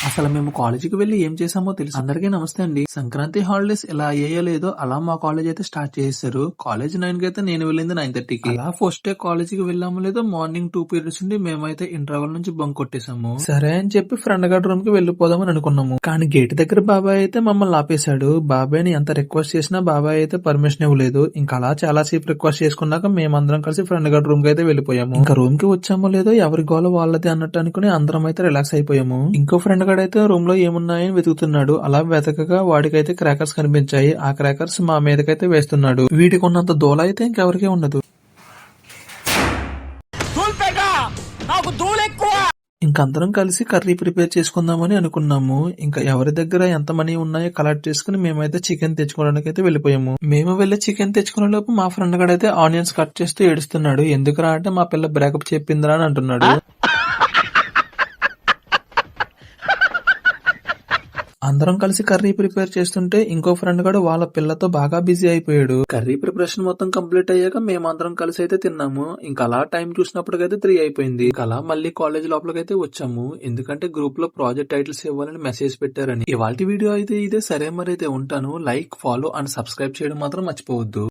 అసలు మేము కాలేజీకి వెళ్లి ఏం చేసామో తెలుసు. అందరికీ నమస్తే అండి. సంక్రాంతి హాలిడేస్ ఎలా అయ్యాయో లేదో అలా మా కాలేజ్ అయితే స్టార్ట్ చేశారు. కాలేజ్ 9 కి అయితే నేను వెళ్ళింది 9:30కి. అలా ఫస్ట్ డే కాలేజీకి వెళ్ళాము లేదో మార్నింగ్ 2 పీరియడ్స్ ఉండి మేమైతే ఇంటర్వెల్ నుంచి బంక్ కొట్టేసాము. సరే అని చెప్పి ఫ్రెండ్ గారి రూమ్ కి వెళ్ళిపోదామని అనుకున్నాము. కానీ గేట్ దగ్గర బాబాయ్ అయితే మమ్మల్ని ఆపేశాడు. బాబాయ్ని ఎంత రిక్వెస్ట్ చేసినా బాబాయ్ అయితే పర్మిషన్ ఇవ్వలేదు. ఇంకా అలా చాలా సేపు రిక్వెస్ట్ చేసుకున్నాక మేమందరం కలిసి ఫ్రెండ్ గారి రూమ్ కి అయితే వెళ్ళిపోయాము. ఇంకా రూమ్ కి వచ్చామో లేదో ఎవరి గోల వాళ్ళది అన్నట్టు అనుకుని అందరం అయితే రిలాక్స్ అయిపోయాము. ఇంకో ఫ్రెండ్ అయితే రూమ్ లో ఏమున్నాయని వెతుకుతున్నాడు. అలా వెతకగా వాడికైతే క్రాకర్స్ కనిపించాయి. ఆ క్రాకర్స్ మా మీదకైతే వేస్తున్నాడు. వీటికి ఉన్నంత దూల అయితే ఇంకెవరికీ ఉండదు. ఇంకందరం కలిసి కర్రీ ప్రిపేర్ చేసుకుందామని అనుకున్నాము. ఇంకా ఎవరి దగ్గర ఎంత మనీ ఉన్నాయో కలెక్ట్ చేసుకుని మేమైతే చికెన్ తెచ్చుకోవడానికి అయితే వెళ్ళిపోయాము. మేము వెళ్ళి చికెన్ తెచ్చుకునే లోపు మా ఫ్రెండ్ గడైతే ఆనియన్స్ కట్ చేస్తూ ఏడుస్తున్నాడు. ఎందుకురా అంటే మా పిల్ల బ్రేకప్ చెప్పిందిరా అని అంటున్నాడు. అందరం కలిసి కర్రీ ప్రిపేర్ చేస్తుంటే ఇంకో ఫ్రెండ్ కూడా వాళ్ళ పిల్లతో బాగా బిజీ అయిపోయాడు. కర్రీ ప్రిపరేషన్ మొత్తం కంప్లీట్ అయ్యాక మేమందరం కలిసి అయితే తిన్నాము. ఇంకా అలా టైం చూసినప్పటికైతే 3 అయిపోయింది. ఇంకా అలా మళ్ళీ కాలేజ్ లోపలికైతే వచ్చాము. ఎందుకంటే గ్రూప్ లో ప్రాజెక్ట్ టైటిల్స్ ఇవ్వాలని మెసేజ్ పెట్టారని. ఇవాల్టి వీడియో అయితే ఇదే. సరే మరి అయితే ఉంటాను. లైక్, ఫాలో అండ్ సబ్స్క్రైబ్ చేయడం మాత్రం మర్చిపోవద్దు.